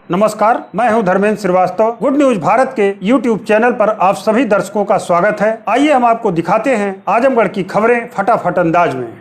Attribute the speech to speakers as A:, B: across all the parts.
A: नमस्कार, मैं हूं धर्मेंद्र श्रीवास्तव। गुड न्यूज भारत के YouTube चैनल पर आप सभी दर्शकों का स्वागत है। आइए हम आपको दिखाते हैं आजमगढ़ की खबरें फटाफट अंदाज में।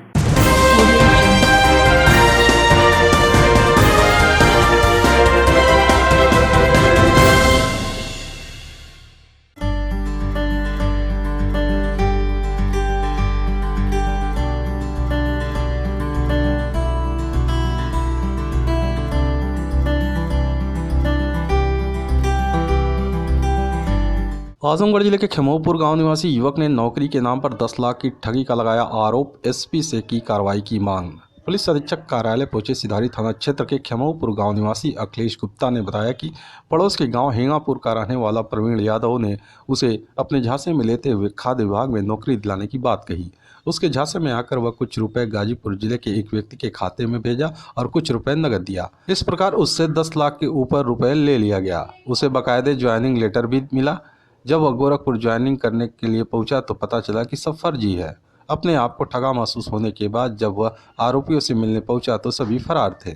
B: आजमगढ़ जिले के खेमोपुर गांव निवासी युवक ने नौकरी के नाम पर 10 लाख की ठगी का लगाया आरोप। एसपी से की कार्रवाई की मांग। पुलिस अधीक्षक कार्यालय पहुंचे सिधारी थाना क्षेत्र के खेमोपुर गांव निवासी अखिलेश गुप्ता ने बताया कि पड़ोस के गांव हेंगापुर का रहने वाला प्रवीण यादव ने उसे अपने झांसे में लेते हुए खाद्य विभाग में नौकरी दिलाने की बात कही। उसके झांसे में आकर वह कुछ रुपए गाजीपुर जिले के एक व्यक्ति के खाते में भेजा और कुछ रुपए नकद दिया। इस प्रकार उससे 10 लाख के ऊपर रुपए ले लिया गया। उसे बाकायदे ज्वाइनिंग लेटर भी मिला। जब वह गोरखपुर ज्वाइनिंग करने के लिए पहुंचा तो पता चला कि सब फर्जी है। अपने आप को ठगा महसूस होने के बाद जब वह आरोपियों से मिलने पहुंचा तो सभी फरार थे।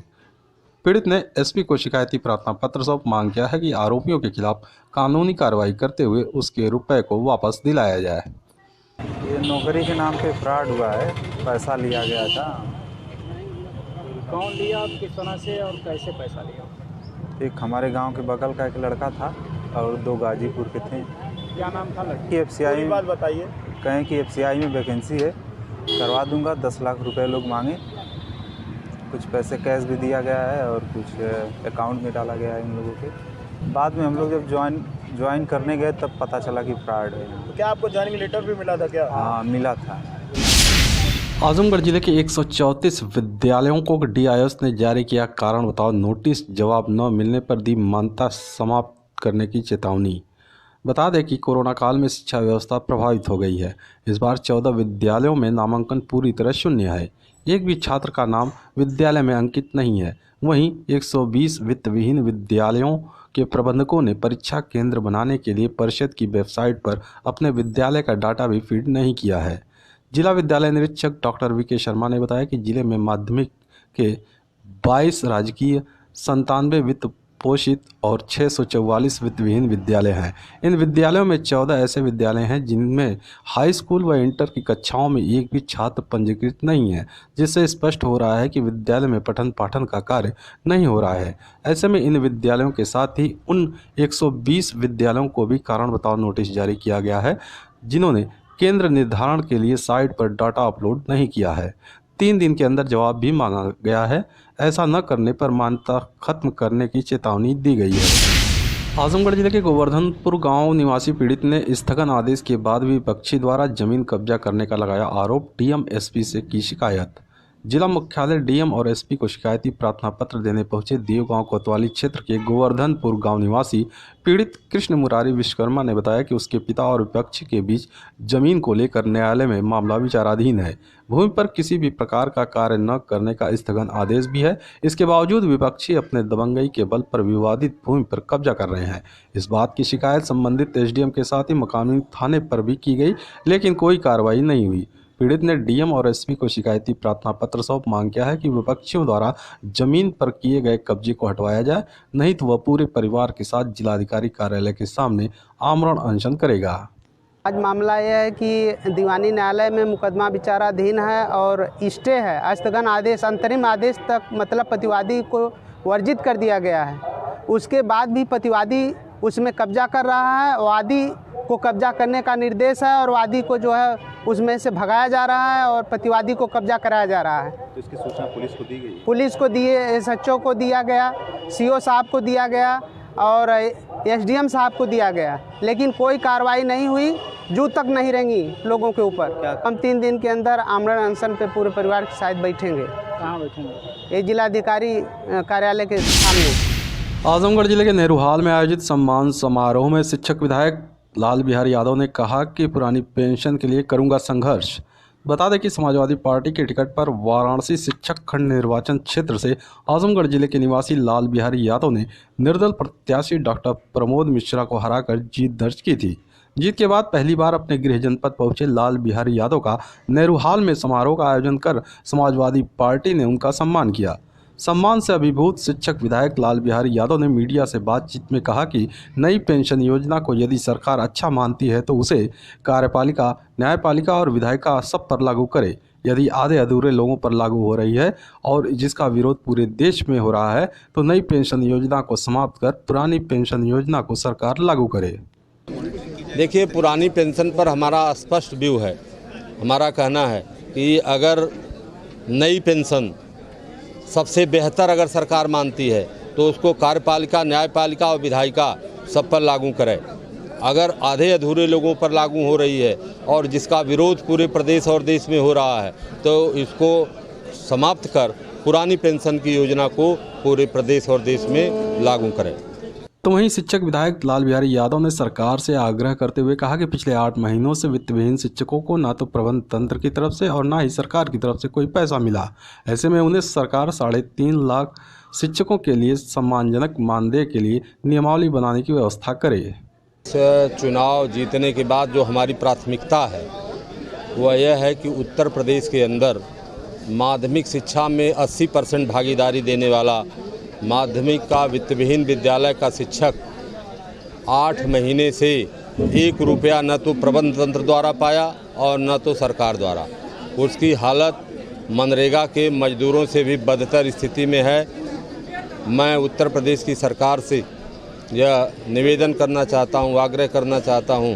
B: पीड़ित ने एसपी को शिकायती प्रार्थना पत्र सौंप मांग किया है कि आरोपियों के खिलाफ कानूनी कार्रवाई करते हुए उसके रुपए को वापस दिलाया जाए।
C: ये नौकरी के नाम पे फ्रॉड हुआ है, पैसा लिया गया था।
D: कौन लिया, किस तरह से और कैसे पैसा लिया?
C: एक हमारे गांव के बगल का एक लड़का था और 2 गाजीपुर के थे।
D: क्या नाम था लड़के?
C: कि एफसीआई
D: बात बताइए।
C: कहें कि एफसीआई में वैकेंसी है, करवा दूंगा। 10 लाख रुपए लोग मांगे। कुछ पैसे कैश भी दिया गया है और कुछ अकाउंट में डाला गया है इन लोगों के। बाद में हम लोग जब ज्वाइन करने गए तब पता चला कि फ्रॉड है।
D: तो क्या आपको ज्वाइनिंग लेटर भी मिला था क्या?
C: हाँ, मिला था।
B: आजमगढ़ जिले के 134 विद्यालयों को डीआईएस ने जारी किया कारण बताओ नोटिस। जवाब न मिलने पर दी मान्यता समाप्त करने की चेतावनी। बता दें कि कोरोना काल में शिक्षा व्यवस्था प्रभावित हो गई है। इस बार 14 विद्यालयों में नामांकन पूरी तरह शून्य है। एक भी छात्र का नाम विद्यालय में अंकित नहीं है। वहीं 120 वित्तविहीन विद्यालयों के प्रबंधकों ने परीक्षा केंद्र बनाने के लिए परिषद की वेबसाइट पर अपने विद्यालय का डाटा भी फीड नहीं किया है। जिला विद्यालय निरीक्षक डॉक्टर वीके शर्मा ने बताया कि जिले में माध्यमिक के 22 राजकीय, 97 वित्त पोषित और 644 वित्तविहीन विद्यालय हैं। इन विद्यालयों में 14 ऐसे विद्यालय हैं जिनमें हाई स्कूल व इंटर की कक्षाओं में एक भी छात्र पंजीकृत नहीं है, जिससे स्पष्ट हो रहा है कि विद्यालय में पठन पाठन का कार्य नहीं हो रहा है। ऐसे में इन विद्यालयों के साथ ही उन 120 विद्यालयों को भी कारण बताओ नोटिस जारी किया गया है, जिन्होंने केंद्र निर्धारण के लिए साइट पर डाटा अपलोड नहीं किया है। 3 दिन के अंदर जवाब भी मांगा गया है। ऐसा न करने पर मान्यता खत्म करने की चेतावनी दी गई है। आजमगढ़ जिले के गोवर्धनपुर गांव निवासी पीड़ित ने स्थगन आदेश के बाद भी विपक्षी द्वारा जमीन कब्जा करने का लगाया आरोप। डीएम एसपी से की शिकायत। जिला मुख्यालय डीएम और एसपी को शिकायती प्रार्थना पत्र देने पहुंचे देवगांव कोतवाली क्षेत्र के गोवर्धनपुर गांव निवासी पीड़ित कृष्ण मुरारी विश्वकर्मा ने बताया कि उसके पिता और विपक्ष के बीच जमीन को लेकर न्यायालय में मामला विचाराधीन है। भूमि पर किसी भी प्रकार का कार्य न करने का स्थगन आदेश भी है। इसके बावजूद विपक्षी अपने दबंगई के बल पर विवादित भूमि पर कब्जा कर रहे हैं। इस बात की शिकायत संबंधित एसडीएम के साथ ही मकामी थाने पर भी की गई, लेकिन कोई कार्रवाई नहीं हुई। पीड़ित ने डीएम और एसपी को शिकायती प्रार्थना पत्र सौंप मांग किया है कि विपक्षियों द्वारा जमीन पर किए गए कब्जे को हटवाया जाए, नहीं तो वह पूरे परिवार के साथ जिलाधिकारी कार्यालय के सामने आमरण अनशन करेगा।
E: आज मामला यह है कि दीवानी न्यायालय में मुकदमा विचाराधीन है और स्टे है, स्थगन आदेश, अंतरिम आदेश तक मतलब प्रतिवादी को वर्जित कर दिया गया है। उसके बाद भी प्रतिवादी उसमें कब्जा कर रहा है। वादी को कब्जा करने का निर्देश है और वादी को जो है उसमें से भगाया जा रहा है और प्रतिवादी को कब्जा कराया जा रहा है।
C: तो इसकी सूचना पुलिस को दी गई?
E: पुलिस को दिए, एसएचओ को दिया गया, सीओ साहब को दिया गया और एसडीएम साहब को दिया गया, लेकिन कोई कार्रवाई नहीं हुई। जू तक नहीं रहेंगी लोगों के ऊपर। हम 3 दिन के अंदर आमरण अनशन पे पूरे परिवार के साथ बैठेंगे।
D: कहाँ बैठेंगे?
E: ये जिलाधिकारी कार्यालय के सामने।
B: आजमगढ़ जिले के नेहरूहाल में आयोजित सम्मान समारोह में शिक्षक विधायक लाल बिहारी यादव ने कहा कि पुरानी पेंशन के लिए करूंगा संघर्ष। बता दें कि समाजवादी पार्टी के टिकट पर वाराणसी शिक्षक खंड निर्वाचन क्षेत्र से आजमगढ़ जिले के निवासी लाल बिहारी यादव ने निर्दल प्रत्याशी डॉक्टर प्रमोद मिश्रा को हराकर जीत दर्ज की थी। जीत के बाद पहली बार अपने गृह जनपद पहुंचे लाल बिहारी यादव का नेहरूहाल में समारोह का आयोजन कर समाजवादी पार्टी ने उनका सम्मान किया। सम्मान से अभिभूत शिक्षक विधायक लाल बिहारी यादव ने मीडिया से बातचीत में कहा कि नई पेंशन योजना को यदि सरकार अच्छा मानती है तो उसे कार्यपालिका, न्यायपालिका और विधायिका सब पर लागू करे। यदि आधे अधूरे लोगों पर लागू हो रही है और जिसका विरोध पूरे देश में हो रहा है तो नई पेंशन योजना को समाप्त कर पुरानी पेंशन योजना को सरकार लागू करे।
F: देखिए, पुरानी पेंशन पर हमारा स्पष्ट व्यू है। हमारा कहना है कि अगर नई पेंशन सबसे बेहतर अगर सरकार मानती है तो उसको कार्यपालिका, न्यायपालिका और विधायिका सब पर लागू करे। अगर आधे अधूरे लोगों पर लागू हो रही है और जिसका विरोध पूरे प्रदेश और देश में हो रहा है तो इसको समाप्त कर पुरानी पेंशन की योजना को पूरे प्रदेश और देश में लागू करें।
B: तो वहीं शिक्षक विधायक लाल बिहारी यादव ने सरकार से आग्रह करते हुए कहा कि पिछले 8 महीनों से वित्तविहीन शिक्षकों को ना तो प्रबंध तंत्र की तरफ से और ना ही सरकार की तरफ से कोई पैसा मिला। ऐसे में उन्हें सरकार 3.5 लाख शिक्षकों के लिए सम्मानजनक मानदेय के लिए नियमावली बनाने की व्यवस्था करे।
F: चुनाव जीतने के बाद जो हमारी प्राथमिकता है वह यह है कि उत्तर प्रदेश के अंदर माध्यमिक शिक्षा में 80% भागीदारी देने वाला माध्यमिक का वित्तविहीन विद्यालय का शिक्षक 8 महीने से 1 रुपया न तो प्रबंध तंत्र द्वारा पाया और न तो सरकार द्वारा। उसकी हालत मनरेगा के मजदूरों से भी बदतर स्थिति में है। मैं उत्तर प्रदेश की सरकार से यह निवेदन करना चाहता हूँ, आग्रह करना चाहता हूँ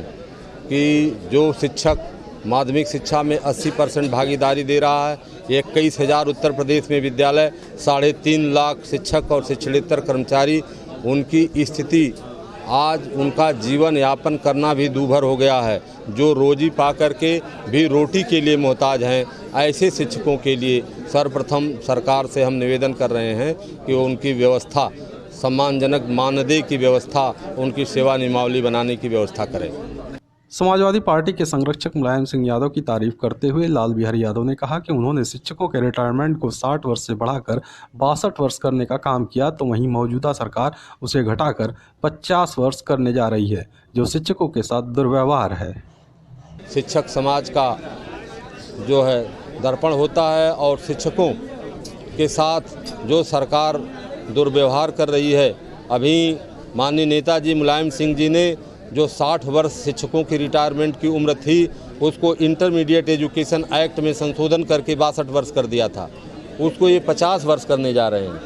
F: कि जो शिक्षक माध्यमिक शिक्षा में 80% भागीदारी दे रहा है, 21,000 उत्तर प्रदेश में विद्यालय, 3.5 लाख शिक्षक और शिक्षणेतर कर्मचारी, उनकी स्थिति आज उनका जीवन यापन करना भी दूभर हो गया है। जो रोजी पा करके भी रोटी के लिए मोहताज हैं, ऐसे शिक्षकों के लिए सर्वप्रथम सरकार से हम निवेदन कर रहे हैं कि उनकी व्यवस्था, सम्मानजनक मानदेय की व्यवस्था, उनकी सेवा नियमावली बनाने की व्यवस्था करें।
B: समाजवादी पार्टी के संरक्षक मुलायम सिंह यादव की तारीफ करते हुए लाल बिहारी यादव ने कहा कि उन्होंने शिक्षकों के रिटायरमेंट को 60 वर्ष से बढ़ाकर 62 वर्ष करने का काम किया, तो वहीं मौजूदा सरकार उसे घटाकर 50 वर्ष करने जा रही है, जो शिक्षकों के साथ दुर्व्यवहार है।
F: शिक्षक समाज का जो है दर्पण होता है और शिक्षकों के साथ जो सरकार दुर्व्यवहार कर रही है, अभी माननीय नेताजी मुलायम सिंह जी ने जो 60 वर्ष शिक्षकों की रिटायरमेंट की उम्र थी उसको इंटरमीडिएट एजुकेशन एक्ट में संशोधन करके 62 वर्ष कर दिया था, उसको ये 50 वर्ष करने जा रहे हैं।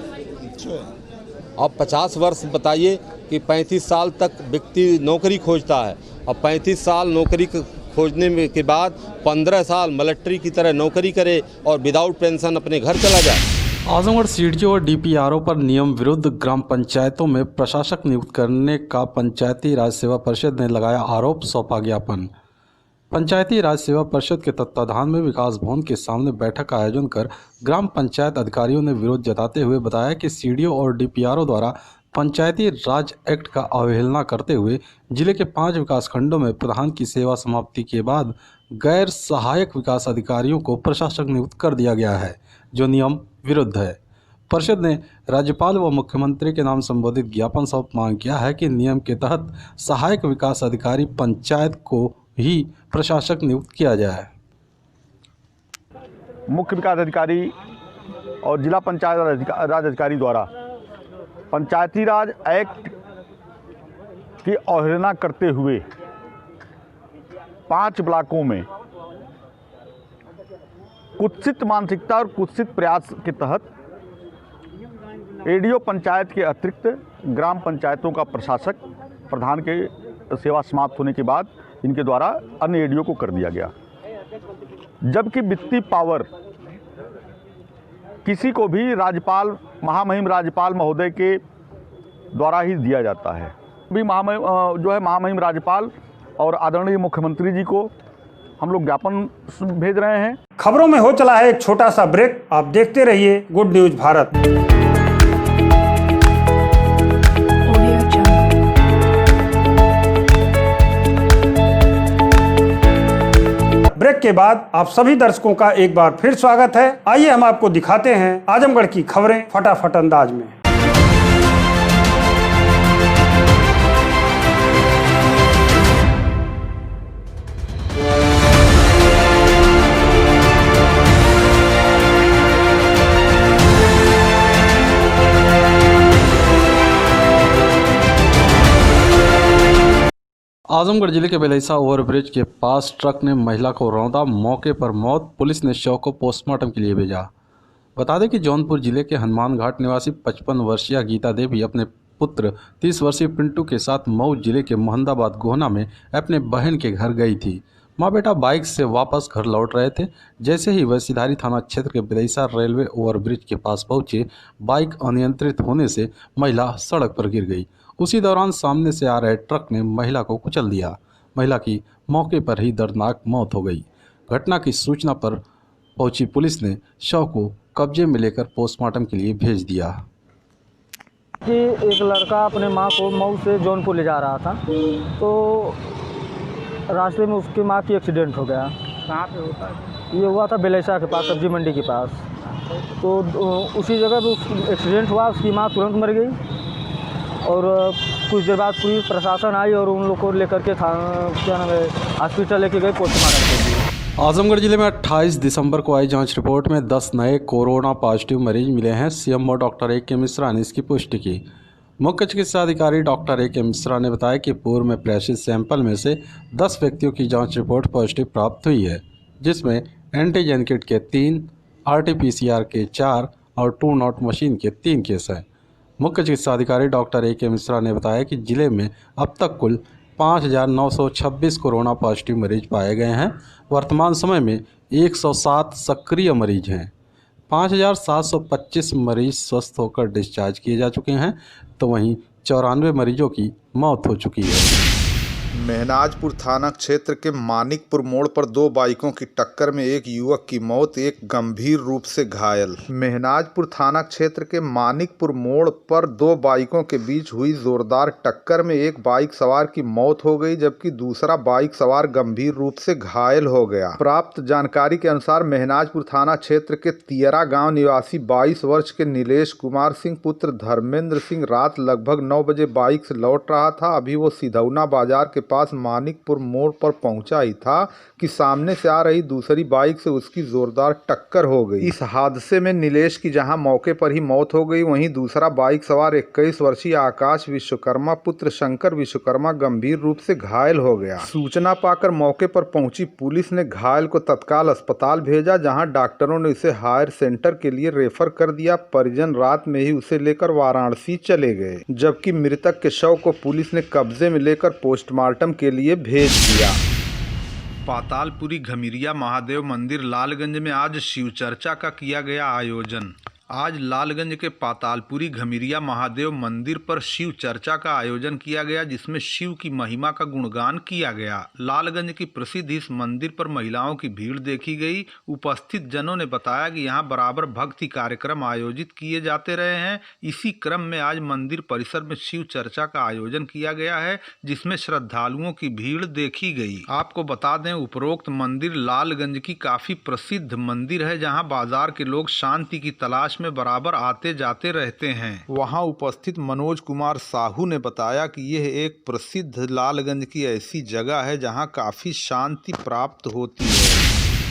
F: अब 50 वर्ष बताइए कि 35 साल तक व्यक्ति नौकरी खोजता है, अब 35 साल नौकरी खोजने के बाद 15 साल मिलिट्री की तरह नौकरी करे और विदाउट पेंशन अपने घर चला जाए।
B: आजमगढ़ सीडीओ और डीपीआरओ पर नियम विरुद्ध ग्राम पंचायतों में प्रशासक नियुक्त करने का पंचायती राज सेवा परिषद ने लगाया आरोप, सौंपा ज्ञापन। पंचायती राज सेवा परिषद के तत्वाधान में विकास भवन के सामने बैठक का आयोजन कर ग्राम पंचायत अधिकारियों ने विरोध जताते हुए बताया कि सीडीओ और डीपीआरओ द्वारा पंचायती राज एक्ट का अवहेलना करते हुए जिले के 5 विकासखंडों में प्रधान की सेवा समाप्ति के बाद गैर सहायक विकास अधिकारियों को प्रशासक नियुक्त कर दिया गया है, जो नियम विरुद्ध है। परिषद ने राज्यपाल व मुख्यमंत्री के नाम संबोधित ज्ञापन सौंप मांग किया है कि नियम के तहत सहायक विकास अधिकारी पंचायत को ही प्रशासक नियुक्त किया जाए।
G: मुख्य विकास अधिकारी और जिला पंचायत राज अधिकारी द्वारा पंचायती राज एक्ट की अवहेलना करते हुए 5 ब्लॉकों में कुत्सित मानसिकता और कुत्सित प्रयास के तहत एडीओ पंचायत के अतिरिक्त ग्राम पंचायतों का प्रशासक प्रधान के सेवा समाप्त होने के बाद इनके द्वारा अन्य एडीओ को कर दिया गया, जबकि वित्तीय पावर किसी को भी राज्यपाल, महामहिम राज्यपाल महोदय के द्वारा ही दिया जाता है। भी महामहिम राज्यपाल और आदरणीय मुख्यमंत्री जी को हम लोग ज्ञापन भेज रहे हैं।
A: खबरों में हो चला है एक छोटा सा ब्रेक, आप देखते रहिए गुड न्यूज भारत। ब्रेक के बाद आप सभी दर्शकों का एक बार फिर स्वागत है। आइए हम आपको दिखाते हैं आजमगढ़ की खबरें फटाफट अंदाज में।
B: आजमगढ़ जिले के बेलैसा ओवरब्रिज के पास ट्रक ने महिला को रौंदा, मौके पर मौत। पुलिस ने शव को पोस्टमार्टम के लिए भेजा। बता दें कि जौनपुर जिले के हनुमान घाट निवासी 55 वर्षीय गीता देवी अपने पुत्र 30 वर्षीय पिंटू के साथ मऊ जिले के मोहम्मदाबाद गोहना में अपने बहन के घर गई थी। माँ बेटा बाइक से वापस घर लौट रहे थे। जैसे ही वसीधारी थाना क्षेत्र के बेलैसा रेलवे ओवरब्रिज के पास पहुंचे, बाइक अनियंत्रित होने से महिला सड़क पर गिर गई। उसी दौरान सामने से आ रहे ट्रक ने महिला को कुचल दिया। महिला की मौके पर ही दर्दनाक मौत हो गई। घटना की सूचना पर पहुंची पुलिस ने शव को कब्जे में लेकर पोस्टमार्टम के लिए भेज दिया।
D: कि एक लड़का अपने माँ को मऊ से जौनपुर ले जा रहा था, तो रास्ते में उसकी माँ की एक्सीडेंट हो गया।
H: कहाँ पे होता है?
D: ये हुआ था बेलैसा के पास, सब्जी मंडी के पास। तो उसी जगह पे एक्सीडेंट हुआ, उसकी माँ तुरंत मर गई। और कुछ देर बाद पुलिस प्रशासन आई और उन लोग को लेकर के हॉस्पिटल लेके गए पोस्टमार्टम के लिए।
B: आजमगढ़ जिले में 28 दिसंबर को आई जांच रिपोर्ट में 10 नए कोरोना पॉजिटिव मरीज मिले हैं। सीएमओ डॉक्टर ए के मिश्रा ने इसकी पुष्टि की। मुख्य चिकित्सा अधिकारी डॉक्टर ए के मिश्रा ने बताया कि पूर्व में प्रेषित सैंपल में से 10 व्यक्तियों की जांच रिपोर्ट पॉजिटिव प्राप्त हुई है, जिसमें एंटीजन किट के 3, RT-PCR के 4 और ट्रू नॉट मशीन के 3 केस हैं। मुख्य चिकित्सा अधिकारी डॉक्टर ए के मिश्रा ने बताया कि जिले में अब तक कुल 5,926 कोरोना पॉजिटिव मरीज पाए गए हैं। वर्तमान समय में 107 सक्रिय मरीज हैं। 5,725 मरीज स्वस्थ होकर डिस्चार्ज किए जा चुके हैं, तो वहीं 94 मरीजों की मौत हो चुकी है।
I: महनाजपुर थाना क्षेत्र के मानिकपुर मोड़ पर 2 बाइकों की टक्कर में एक युवक की मौत, एक गंभीर रूप से घायल। महनाजपुर थाना क्षेत्र के मानिकपुर मोड़ पर 2 बाइकों के बीच हुई जोरदार टक्कर में एक बाइक सवार की मौत हो गई, जबकि दूसरा बाइक सवार गंभीर रूप से घायल हो गया। प्राप्त जानकारी के अनुसार महनाजपुर थाना क्षेत्र के तियरा गांव निवासी 22 वर्ष के नीलेश कुमार सिंह पुत्र धर्मेंद्र सिंह रात लगभग 9 बजे बाइक से लौट रहा था। अभी वो सिधौना बाजार के पास मानिकपुर मोड़ पर पहुंचा ही था कि सामने से आ रही दूसरी बाइक से उसकी जोरदार टक्कर हो गई। इस हादसे में नीलेश की जहां मौके पर ही मौत हो गई, वहीं दूसरा बाइक सवार 21 वर्षीय आकाश विश्वकर्मा पुत्र शंकर विश्वकर्मा गंभीर रूप से घायल हो गया। सूचना पाकर मौके पर पहुंची पुलिस ने घायल को तत्काल अस्पताल भेजा, जहां डॉक्टरों ने उसे हायर सेंटर के लिए रेफर कर दिया। परिजन रात में ही उसे लेकर वाराणसी चले गए, जबकि मृतक के शव को पुलिस ने कब्जे में लेकर पोस्टमार्टम के लिए भेज दिया।
J: पातालपुरी घमिरिया महादेव मंदिर लालगंज में आज शिव चर्चा का किया गया आयोजन। आज लालगंज के पातालपुरी घमिरिया महादेव मंदिर पर शिव चर्चा का आयोजन किया गया, जिसमें शिव की महिमा का गुणगान किया गया। लालगंज की प्रसिद्ध इस मंदिर पर महिलाओं की भीड़ देखी गई। उपस्थित जनों ने बताया कि यहां बराबर भक्ति कार्यक्रम आयोजित किए जाते रहे हैं। इसी क्रम में आज मंदिर परिसर में शिव चर्चा का आयोजन किया गया है, जिसमें श्रद्धालुओं की भीड़ देखी गई। आपको बता दें, उपरोक्त मंदिर लालगंज की काफी प्रसिद्ध मंदिर है, जहाँ बाजार के लोग शांति की तलाश में बराबर आते जाते रहते हैं। वहां उपस्थित मनोज कुमार साहू ने बताया कि यह एक प्रसिद्ध लालगंज की ऐसी जगह है जहां काफी शांति प्राप्त होती है।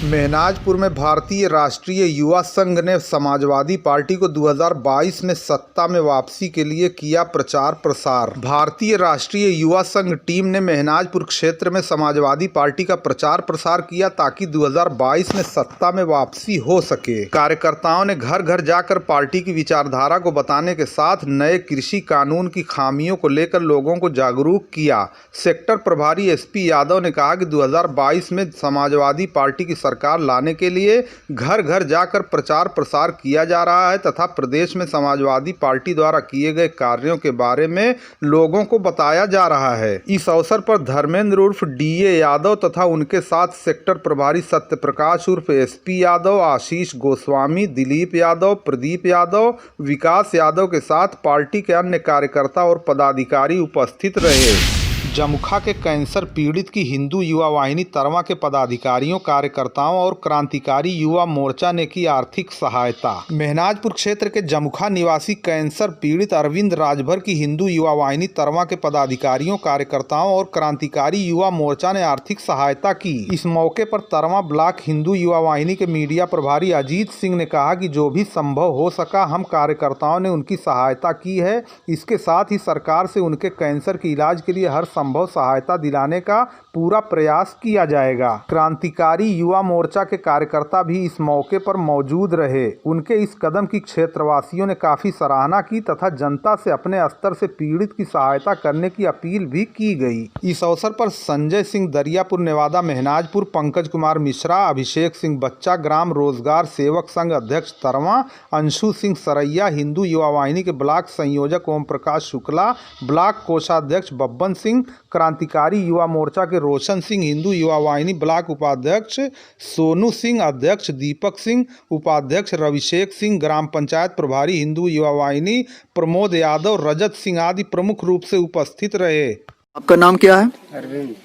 I: महनाजपुर में भारतीय राष्ट्रीय युवा संघ ने समाजवादी पार्टी को 2022 में सत्ता में वापसी के लिए किया प्रचार प्रसार। भारतीय राष्ट्रीय युवा संघ टीम ने महनाजपुर क्षेत्र में समाजवादी पार्टी का प्रचार प्रसार किया, ताकि 2022 में सत्ता में वापसी हो सके। कार्यकर्ताओं ने घर घर जाकर पार्टी की विचारधारा को बताने के साथ नए कृषि कानून की खामियों को लेकर लोगों को जागरूक किया। सेक्टर प्रभारी SP यादव ने कहा कि 2022 में समाजवादी पार्टी की सरकार लाने के लिए घर घर जाकर प्रचार प्रसार किया जा रहा है, तथा प्रदेश में समाजवादी पार्टी द्वारा किए गए कार्यों के बारे में लोगों को बताया जा रहा है। इस अवसर पर धर्मेंद्र उर्फ DA यादव तथा उनके साथ सेक्टर प्रभारी सत्यप्रकाश उर्फ SP यादव, आशीष गोस्वामी, दिलीप यादव, प्रदीप यादव, विकास यादव के साथ पार्टी के अन्य कार्यकर्ता और पदाधिकारी उपस्थित रहे। जमुखा के कैंसर पीड़ित की हिंदू युवा वाहिनी तरवा के पदाधिकारियों, कार्यकर्ताओं और क्रांतिकारी युवा मोर्चा ने की आर्थिक सहायता। महनाजपुर क्षेत्र के जमुखा निवासी कैंसर पीड़ित अरविंद राजभर की हिंदू युवा वाहिनी तरवा के पदाधिकारियों, कार्यकर्ताओं और क्रांतिकारी युवा मोर्चा ने आर्थिक सहायता की। इस मौके पर तरवा ब्लॉक हिंदू युवा वाहिनी के मीडिया प्रभारी अजीत सिंह ने कहा कि जो भी संभव हो सका हम कार्यकर्ताओं ने उनकी सहायता की है। इसके साथ ही सरकार से उनके कैंसर के इलाज के लिए हर संभव सहायता दिलाने का पूरा प्रयास किया जाएगा। क्रांतिकारी युवा मोर्चा के कार्यकर्ता भी इस मौके पर मौजूद रहे। उनके इस कदम की क्षेत्रवासियों ने काफी सराहना की तथा जनता से अपने स्तर से पीड़ित की सहायता करने की अपील भी की गई। इस अवसर पर संजय सिंह दरियापुर नेवादा महनाजपुर, पंकज कुमार मिश्रा, अभिषेक सिंह बच्चा, ग्राम रोजगार सेवक संघ अध्यक्ष तरवा, अंशु सिंह सरैया, हिंदू युवा वाहिनी के ब्लॉक संयोजक ओम प्रकाश शुक्ला, ब्लॉक कोषाध्यक्ष बब्बन सिंह, क्रांतिकारी युवा मोर्चा के रोशन सिंह, हिंदू युवा वाहिनी ब्लॉक उपाध्यक्ष सोनू सिंह, अध्यक्ष दीपक सिंह, उपाध्यक्ष रविशेख सिंह, ग्राम पंचायत प्रभारी हिंदू युवा वाहिनी प्रमोद यादव, रजत सिंह आदि प्रमुख रूप से उपस्थित रहे।
H: आपका नाम क्या है?
E: अरविंद।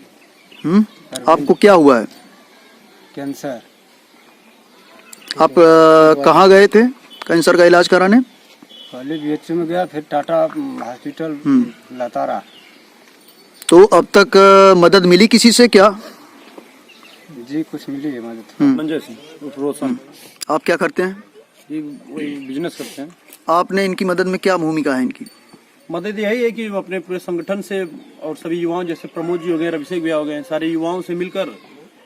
H: आपको क्या हुआ है?
E: कैंसर।
H: आप कहाँ गए थे कैंसर का इलाज कराने?
E: पहले बीएचयू में गया, फिर टाटा हॉस्पिटल लातारा।
H: तो अब तक मदद मिली किसी से क्या?
E: जी कुछ मिली है मदद।
K: संजय सिंह रोशन।
H: आप क्या करते हैं?
K: ये वही बिजनेस करते हैं।
H: आपने इनकी मदद में क्या भूमिका है इनकी?
K: मदद यही है कि अपने पूरे संगठन से और सभी युवाओं, जैसे प्रमोद जी हो गए, अभिषेक भैया हो गए, सारे युवाओं से मिलकर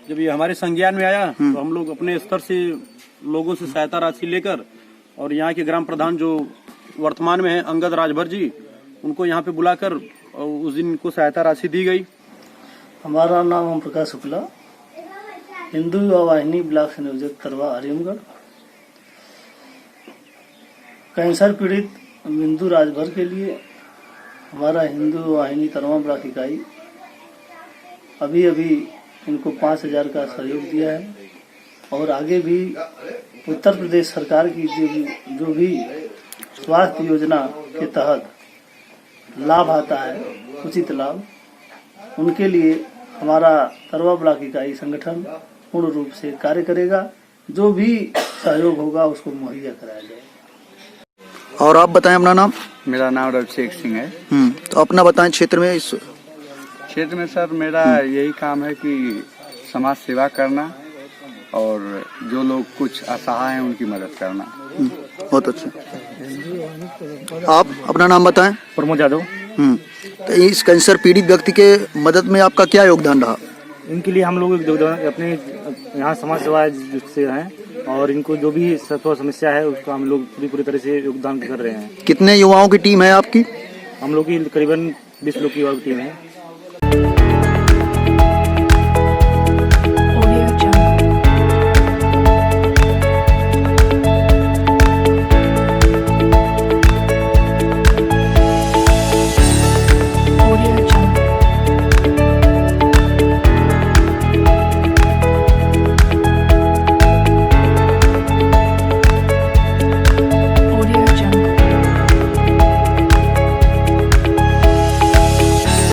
K: जब ये हमारे संज्ञान में आया तो हम लोग अपने स्तर से लोगों से सहायता राशि लेकर, और यहाँ के ग्राम प्रधान जो वर्तमान में है अंगद राजभर जी, उनको यहाँ पे बुलाकर उस दिन इनको सहायता राशि दी गई।
L: हमारा नाम ओम प्रकाश शुक्ला, हिंदू युवा वाहिनी ब्लॉक संयोजक तरवा हरिमगढ़। कैंसर पीड़ित बिंदु राजभर के लिए हमारा हिंदू वाहिनी तरवा ब्लॉक इकाई अभी इनको 5,000 का सहयोग दिया है, और आगे भी उत्तर प्रदेश सरकार की जो भी स्वास्थ्य योजना के तहत लाभ आता है, उचित लाभ, उनके लिए हमारा तरवा ब्लॉक इकाई संगठन पूर्ण रूप से कार्य करेगा। जो भी सहयोग होगा उसको मुहैया कराया जाएगा।
H: और आप बताएं अपना नाम।
M: मेरा नाम रविशेख सिंह है।
H: तो अपना बताएं क्षेत्र में। इस
M: क्षेत्र में सर मेरा यही काम है कि समाज सेवा करना और जो लोग कुछ असहाय हैं उनकी मदद करना।
H: बहुत अच्छा। आप अपना नाम बताएं।
D: प्रमोद यादव।
H: तो इस कैंसर पीड़ित व्यक्ति के मदद में आपका क्या योगदान रहा?
D: इनके लिए हम लोग अपने यहाँ समाज सेवा से हैं, और इनको जो भी समस्या है उसका हम लोग पूरी तरह से योगदान कर रहे हैं।
H: कितने युवाओं की टीम है आपकी?
D: हम लोग की करीबन 20 लोग की टीम है।